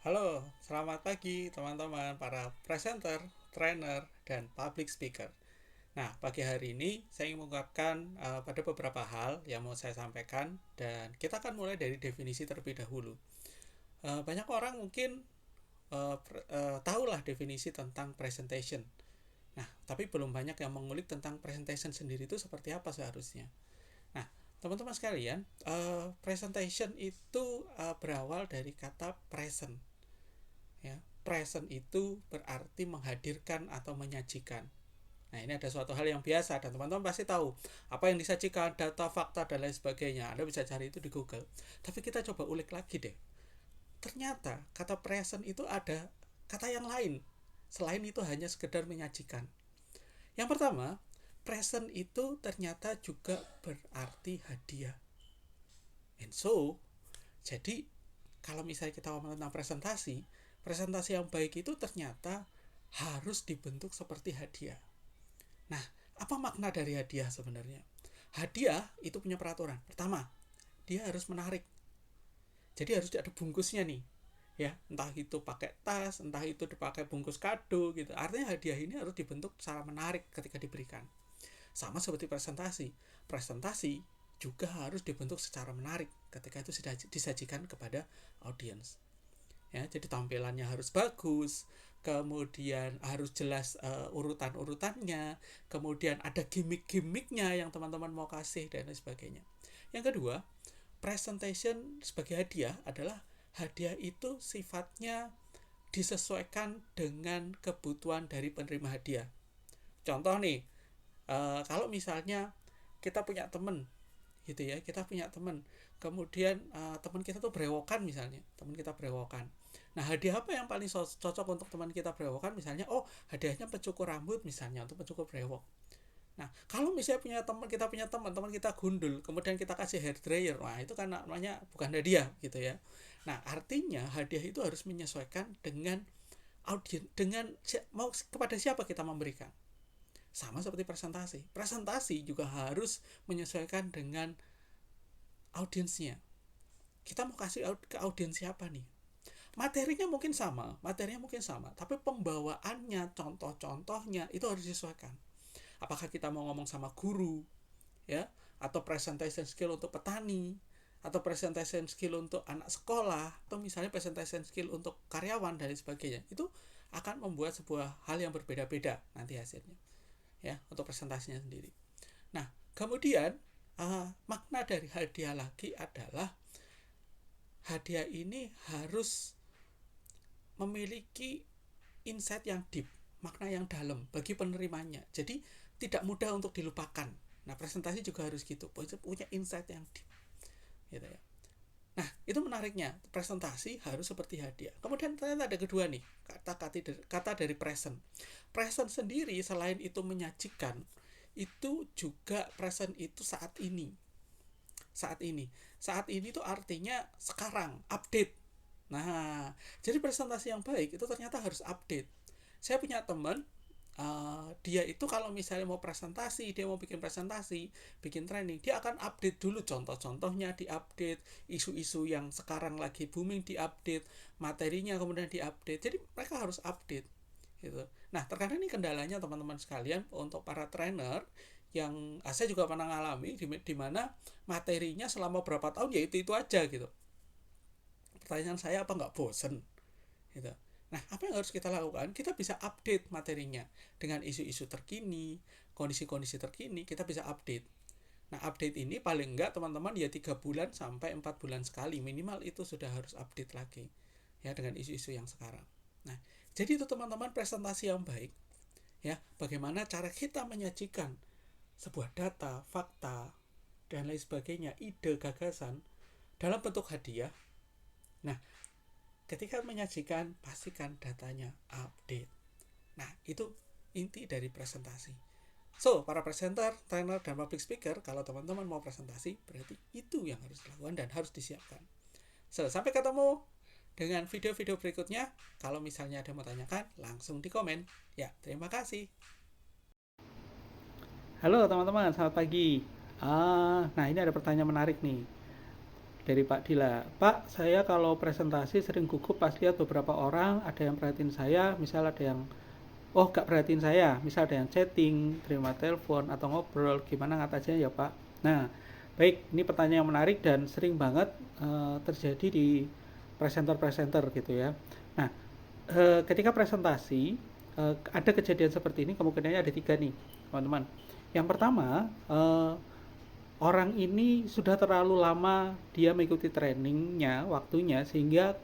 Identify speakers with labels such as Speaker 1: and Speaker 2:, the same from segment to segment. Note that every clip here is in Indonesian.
Speaker 1: Halo, selamat pagi teman-teman para presenter, trainer, dan public speaker. Nah, pagi hari ini saya ingin mengungkapkan pada beberapa hal yang mau saya sampaikan dan kita akan mulai dari definisi terlebih dahulu. Banyak orang mungkin tahulah definisi tentang presentation. Nah, tapi belum banyak yang mengulik tentang presentation sendiri itu seperti apa seharusnya. Nah, teman-teman sekalian, presentation itu berawal dari kata present. Ya, present itu berarti menghadirkan atau menyajikan. Nah, ini ada suatu hal yang biasa dan teman-teman pasti tahu apa yang disajikan, data, fakta, dan lain sebagainya. Anda bisa cari itu di Google. Tapi kita coba ulik lagi deh. Ternyata kata present itu ada kata yang lain. Selain itu hanya sekedar menyajikan. Yang pertama, present itu ternyata juga berarti hadiah. And so, jadi kalau misalnya kita ngomong tentang presentasi, presentasi yang baik itu ternyata harus dibentuk seperti hadiah. Nah, apa makna dari hadiah sebenarnya? Hadiah itu punya peraturan. Pertama, dia harus menarik. Jadi harus ada bungkusnya nih. Ya, entah itu pakai tas, entah itu dipakai bungkus kado gitu. Artinya hadiah ini harus dibentuk secara menarik ketika diberikan. Sama seperti presentasi. Presentasi juga harus dibentuk secara menarik ketika itu disajikan kepada audiens. Ya, jadi tampilannya harus bagus, kemudian harus jelas urutan-urutannya, kemudian ada gimmick-gimmicknya yang teman-teman mau kasih dan lain sebagainya. Yang kedua, presentation sebagai hadiah adalah hadiah itu sifatnya disesuaikan dengan kebutuhan dari penerima hadiah. Contoh nih, kalau misalnya kita punya teman gitu ya, kita punya teman, kemudian teman kita tuh brewokan, misalnya teman kita brewokan. Nah, hadiah apa yang paling cocok untuk teman kita brewokan? Misalnya, oh, hadiahnya pencukur rambut misalnya untuk pencukur brewok. Nah, kalau misalnya punya teman kita gundul, kemudian kita kasih hair dryer, wah itu kan namanya bukan hadiah gitu ya. Nah, artinya hadiah itu harus menyesuaikan dengan audiens, dengan mau kepada siapa kita memberikan. Sama seperti presentasi. Presentasi juga harus menyesuaikan dengan audiensnya. Kita mau kasih ke audiens siapa nih? Materinya mungkin sama, tapi pembawaannya, contoh-contohnya itu harus disesuaikan. Apakah kita mau ngomong sama guru, ya, atau presentation skill untuk petani, atau presentation skill untuk anak sekolah, atau misalnya presentation skill untuk karyawan dan sebagainya. Itu akan membuat sebuah hal yang berbeda-beda nanti hasilnya, ya, untuk presentasinya sendiri. Nah, kemudian makna dari hadiah lagi adalah hadiah ini harus memiliki insight yang deep, makna yang dalam bagi penerimanya. Jadi tidak mudah untuk dilupakan. Nah, presentasi juga harus gitu, punya insight yang deep, gitu ya. Nah, itu menariknya, presentasi harus seperti hadiah. Kemudian ternyata ada kedua nih, kata dari present. Present sendiri selain itu menyajikan, itu juga present itu saat ini. Saat ini itu artinya sekarang, update. Nah, jadi presentasi yang baik itu ternyata harus update. Saya punya teman, dia itu kalau misalnya mau presentasi, dia mau bikin presentasi, bikin training, dia akan update dulu contoh-contohnya, diupdate, isu-isu yang sekarang lagi booming diupdate, materinya kemudian diupdate. Jadi mereka harus update gitu. Nah, terkadang ini kendalanya teman-teman sekalian untuk para trainer yang saya juga pernah ngalami di mana materinya selama berapa tahun ya itu aja gitu. Pertanyaan saya, apa nggak bosen gitu. Nah, apa yang harus kita lakukan? Kita bisa update materinya dengan isu-isu terkini, kondisi-kondisi terkini, kita bisa update. Nah, update ini paling enggak teman-teman ya 3 bulan sampai 4 bulan sekali, minimal itu sudah harus update lagi ya dengan isu-isu yang sekarang. Nah, jadi itu teman-teman presentasi yang baik ya, bagaimana cara kita menyajikan sebuah data, fakta, dan lain sebagainya, ide, gagasan dalam bentuk hadiah. Nah, ketika menyajikan, pastikan datanya update. Nah, itu inti dari presentasi. So, para presenter, trainer, dan public speaker, kalau teman-teman mau presentasi, berarti itu yang harus dilakukan dan harus disiapkan. So, sampai ketemu dengan video-video berikutnya. Kalau misalnya ada yang mau tanyakan, langsung di komen. Ya, terima kasih. Halo teman-teman, selamat pagi. Nah ini ada pertanyaan menarik nih. Dari Pak Dila. Pak, saya kalau presentasi sering gugup pas lihat beberapa orang, ada yang perhatiin saya, misal ada yang gak perhatiin saya, misal ada yang chatting, terima telepon atau ngobrol, gimana ngatasinnya ya Pak? Nah, baik, ini pertanyaan yang menarik dan sering banget terjadi di presenter-presenter gitu ya. Nah, ketika presentasi ada kejadian seperti ini, kemungkinannya ada 3 nih teman-teman. Yang pertama, orang ini sudah terlalu lama dia mengikuti trainingnya, waktunya, sehingga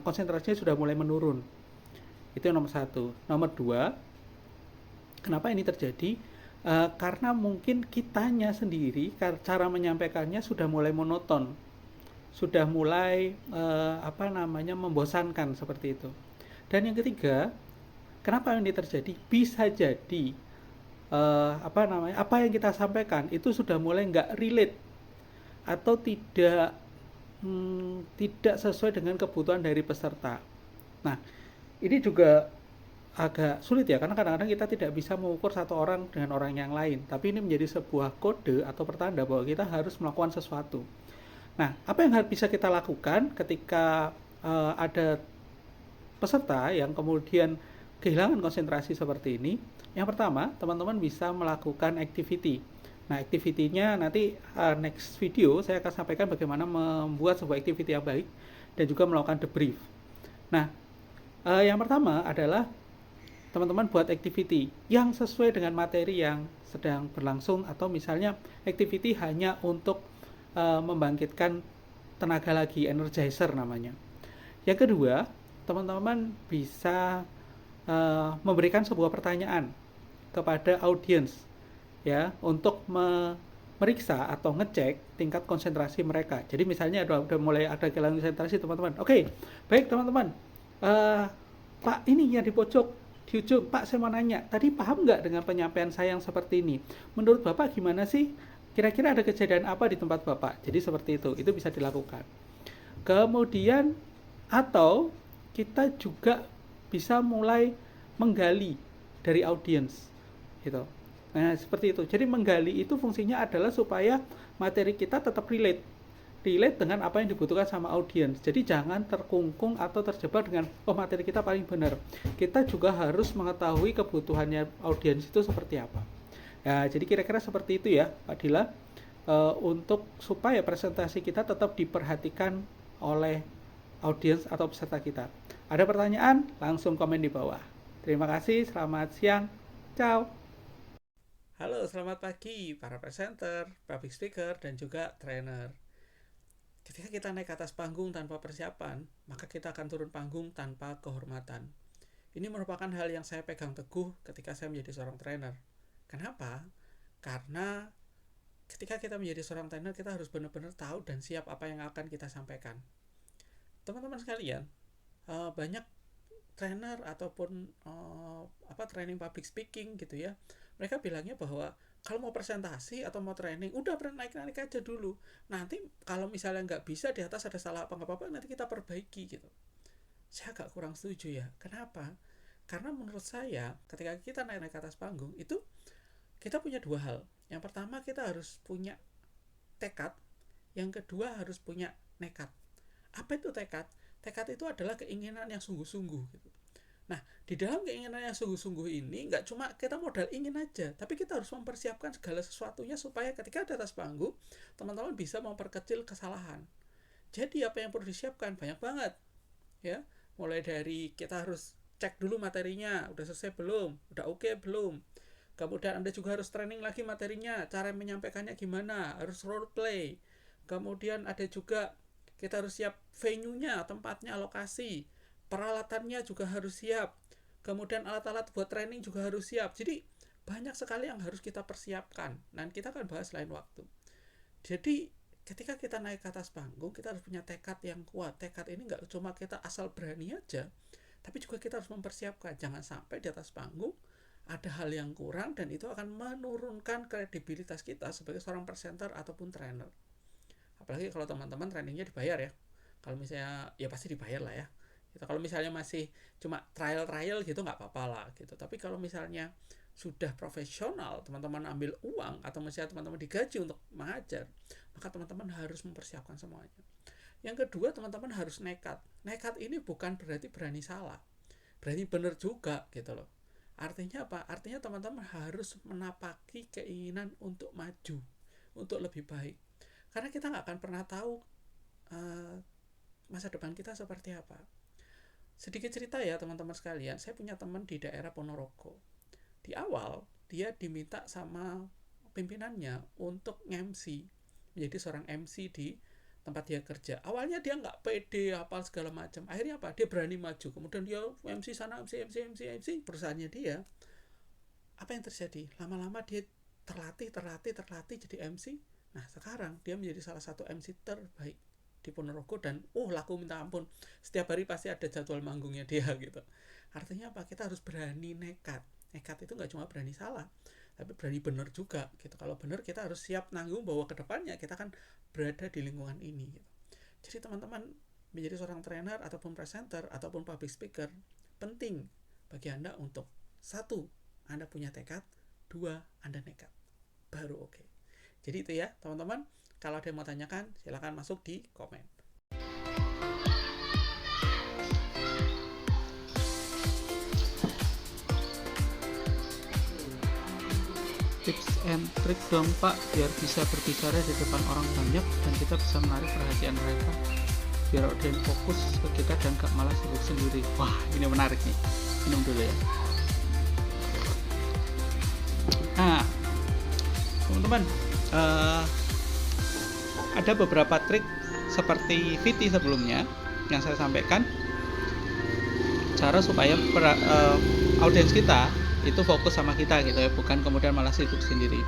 Speaker 1: konsentrasinya sudah mulai menurun. Itu yang nomor satu. Nomor dua, kenapa ini terjadi? Karena mungkin kitanya sendiri, cara menyampaikannya sudah mulai monoton, sudah mulai membosankan seperti itu. Dan yang ketiga, kenapa ini terjadi? Bisa jadi apa yang kita sampaikan itu sudah mulai nggak relate atau tidak sesuai dengan kebutuhan dari peserta. Nah, ini juga agak sulit ya, karena kadang-kadang kita tidak bisa mengukur satu orang dengan orang yang lain, tapi ini menjadi sebuah kode atau pertanda bahwa kita harus melakukan sesuatu. Nah, apa yang bisa kita lakukan ketika ada peserta yang kemudian kehilangan konsentrasi seperti ini? Yang pertama, teman-teman bisa melakukan activity. Nah, activity-nya nanti next video saya akan sampaikan bagaimana membuat sebuah activity yang baik dan juga melakukan debrief. Nah, yang pertama adalah teman-teman buat activity yang sesuai dengan materi yang sedang berlangsung, atau misalnya activity hanya untuk membangkitkan tenaga lagi, energizer namanya. Yang kedua, teman-teman bisa memberikan sebuah pertanyaan kepada audiens ya, untuk meriksa atau ngecek tingkat konsentrasi mereka. Jadi misalnya udah mulai ada kehilangan konsentrasi teman-teman. Oke, baik teman-teman. Pak, ini yang di pojok di ujung, Pak saya mau nanya, tadi paham nggak dengan penyampaian saya yang seperti ini? Menurut Bapak gimana sih? Kira-kira ada kejadian apa di tempat Bapak? Jadi seperti itu bisa dilakukan. Kemudian atau kita juga bisa mulai menggali dari audiens gitu. Nah, seperti itu. Jadi menggali itu fungsinya adalah supaya materi kita tetap relate dengan apa yang dibutuhkan sama audiens. Jadi jangan terkungkung atau terjebak dengan materi kita paling benar. Kita juga harus mengetahui kebutuhannya audiens itu seperti apa. Nah, jadi kira-kira seperti itu ya, Pak Dila, untuk supaya presentasi kita tetap diperhatikan oleh audiens atau peserta kita. Ada pertanyaan? Langsung komen di bawah. Terima kasih, selamat siang. Ciao. Halo, selamat pagi para presenter, public speaker, dan juga trainer. Ketika kita naik ke atas panggung tanpa persiapan, maka kita akan turun panggung tanpa kehormatan. Ini merupakan hal yang saya pegang teguh ketika saya menjadi seorang trainer. Kenapa? Karena ketika kita menjadi seorang trainer, kita harus benar-benar tahu dan siap apa yang akan kita sampaikan. Teman-teman sekalian, banyak trainer ataupun training public speaking gitu ya, mereka bilangnya bahwa kalau mau presentasi atau mau training, udah naik-naik aja dulu. Nanti kalau misalnya nggak bisa, di atas ada salah apa-apa, nanti kita perbaiki gitu. Saya agak kurang setuju ya. Kenapa? Karena menurut saya, ketika kita naik ke atas panggung, itu kita punya dua hal. Yang pertama, kita harus punya tekad. Yang kedua, harus punya nekat. Apa itu tekad? Tekad itu adalah keinginan yang sungguh-sungguh gitu. Nah, di dalam keinginan yang sungguh-sungguh ini nggak cuma kita modal ingin aja, tapi kita harus mempersiapkan segala sesuatunya supaya ketika di atas panggung, teman-teman bisa memperkecil kesalahan. Jadi apa yang perlu disiapkan? Banyak banget. Ya, mulai dari kita harus cek dulu materinya, udah selesai belum? Udah oke belum? Kemudian Anda juga harus training lagi materinya, cara menyampaikannya gimana, harus role play. Kemudian ada juga kita harus siap venue-nya, tempatnya, lokasi. Peralatannya juga harus siap. Kemudian alat-alat buat training juga harus siap. Jadi banyak sekali yang harus kita persiapkan. Dan kita akan bahas lain waktu. Jadi ketika kita naik ke atas panggung, kita harus punya tekad yang kuat. Tekad ini nggak cuma kita asal berani aja, tapi juga kita harus mempersiapkan. Jangan sampai di atas panggung ada hal yang kurang, dan itu akan menurunkan kredibilitas kita sebagai seorang presenter ataupun trainer. Apalagi kalau teman-teman trainingnya dibayar ya. Kalau misalnya, ya pasti dibayar lah ya. Kalau misalnya masih cuma trial gitu nggak apa-apa lah gitu. Tapi kalau misalnya sudah profesional, teman-teman ambil uang atau misalnya teman-teman digaji untuk mengajar, maka teman-teman harus mempersiapkan semuanya. Yang kedua, teman-teman harus nekat. Nekat ini bukan berarti berani salah, berani benar juga gitu loh. Artinya apa? Artinya teman-teman harus menapaki keinginan untuk maju, untuk lebih baik. Karena kita nggak akan pernah tahu masa depan kita seperti apa. Sedikit cerita ya teman-teman sekalian, saya punya teman di daerah Ponorogo. Di awal, dia diminta sama pimpinannya untuk MC, menjadi seorang MC di tempat dia kerja. Awalnya dia nggak pede, hafal segala macam. Akhirnya apa? Dia berani maju. Kemudian dia MC sana, MC perusahaannya dia. Apa yang terjadi? Lama-lama dia terlatih jadi MC. Nah, sekarang dia menjadi salah satu MC terbaik di Ponorogo dan laku minta ampun. Setiap hari pasti ada jadwal manggungnya dia gitu. Artinya apa? Kita harus berani nekat. Nekat itu nggak cuma berani salah, tapi berani benar juga gitu. Kalau benar, kita harus siap nanggung bahwa kedepannya kita akan berada di lingkungan ini gitu. Jadi teman-teman, menjadi seorang trainer ataupun presenter ataupun public speaker, penting bagi Anda untuk 1, Anda punya tekad, 2, Anda nekat, baru oke. Jadi itu ya teman-teman. Kalau ada yang mau tanyakan, silakan masuk di komen. Tips and trik dong Pak, biar bisa berbicara di depan orang banyak dan kita bisa menarik perhatian mereka, biar audiens fokus ke kita dan gak malah sibuk sendiri. Wah, ini menarik nih. Minum dulu ya. Nah, teman-teman, ada beberapa trik seperti VT sebelumnya yang saya sampaikan, cara supaya audiens kita itu fokus sama kita gitu ya, bukan kemudian malah sibuk sendiri.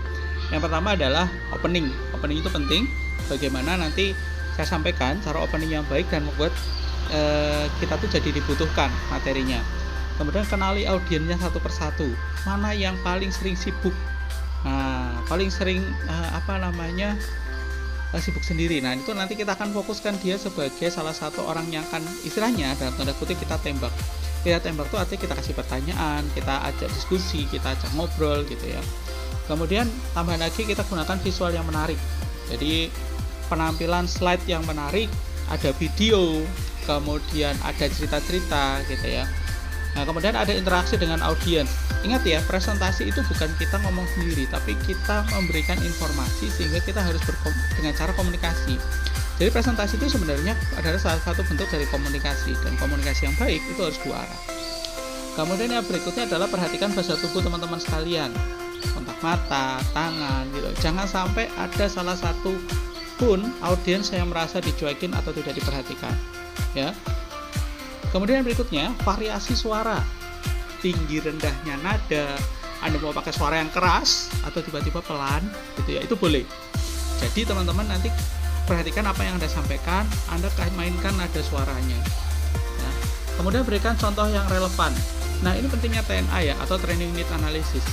Speaker 1: Yang pertama adalah opening. Opening itu penting. Bagaimana nanti saya sampaikan cara opening yang baik dan membuat kita tuh jadi dibutuhkan materinya. Kemudian kenali audiensnya satu persatu. Mana yang paling sering sibuk? Nah, paling sering sibuk sendiri. Nah, itu nanti kita akan fokuskan dia sebagai salah satu orang yang akan istilahnya dalam tanda kutip kita tembak. Kita tembak itu artinya kita kasih pertanyaan, kita ajak diskusi, kita ajak ngobrol gitu ya. Kemudian tambah lagi kita gunakan visual yang menarik. Jadi penampilan slide yang menarik, ada video, kemudian ada cerita-cerita gitu ya. Nah, kemudian ada interaksi dengan audiens. Ingat ya, presentasi itu bukan kita ngomong sendiri, tapi kita memberikan informasi sehingga kita harus dengan cara komunikasi. Jadi presentasi itu sebenarnya adalah salah satu bentuk dari komunikasi, dan komunikasi yang baik itu harus dua arah. Kemudian yang berikutnya adalah perhatikan bahasa tubuh teman-teman sekalian, kontak mata, tangan gitu. Jangan sampai ada salah satu pun audiens yang merasa dicuekin atau tidak diperhatikan ya. Kemudian berikutnya, variasi suara, tinggi rendahnya nada. Anda mau pakai suara yang keras atau tiba-tiba pelan gitu ya, itu boleh. Jadi teman-teman nanti perhatikan apa yang Anda sampaikan, Anda mainkan nada suaranya ya. Kemudian berikan contoh yang relevan. Nah, ini pentingnya TNA ya, atau Training Need Analysis.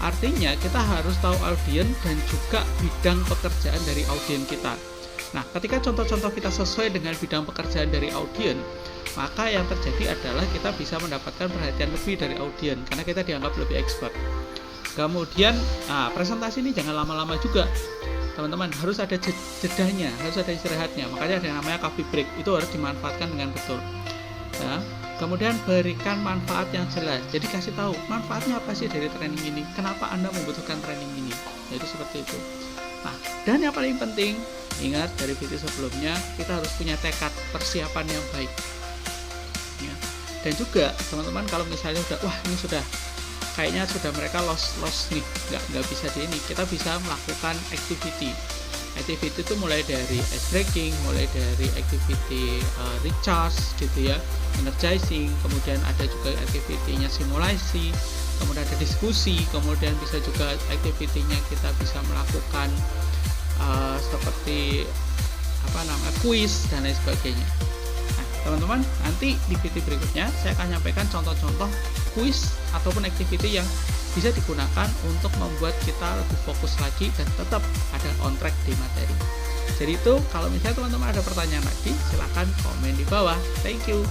Speaker 1: Artinya kita harus tahu audiens dan juga bidang pekerjaan dari audiens kita. Nah, ketika contoh-contoh kita sesuai dengan bidang pekerjaan dari audiens, maka yang terjadi adalah kita bisa mendapatkan perhatian lebih dari audiens karena kita dianggap lebih expert. Kemudian, presentasi ini jangan lama-lama juga, teman-teman. Harus ada jedanya, harus ada istirahatnya. Makanya ada yang namanya coffee break, itu harus dimanfaatkan dengan betul ya. Kemudian berikan manfaat yang jelas. Jadi kasih tahu manfaatnya apa sih dari training ini, kenapa Anda membutuhkan training ini. Jadi seperti itu. Nah, dan yang paling penting, ingat dari video sebelumnya, kita harus punya tekad persiapan yang baik ya. Dan juga teman-teman, kalau misalnya ini sudah kayaknya sudah mereka lost nih, nggak bisa di ini, kita bisa melakukan activity itu mulai dari ice breaking, mulai dari activity recharge gitu ya, energizing, kemudian ada juga activity-nya simulasi, kemudian ada diskusi, kemudian bisa juga activity-nya kita bisa melakukan seperti kuis dan lain sebagainya. Nah, teman-teman, nanti di video berikutnya saya akan menyampaikan contoh-contoh kuis ataupun activity yang bisa digunakan untuk membuat kita lebih fokus lagi dan tetap ada on track di materi. Jadi itu, kalau misalnya teman-teman ada pertanyaan lagi, silakan komen di bawah. Thank you.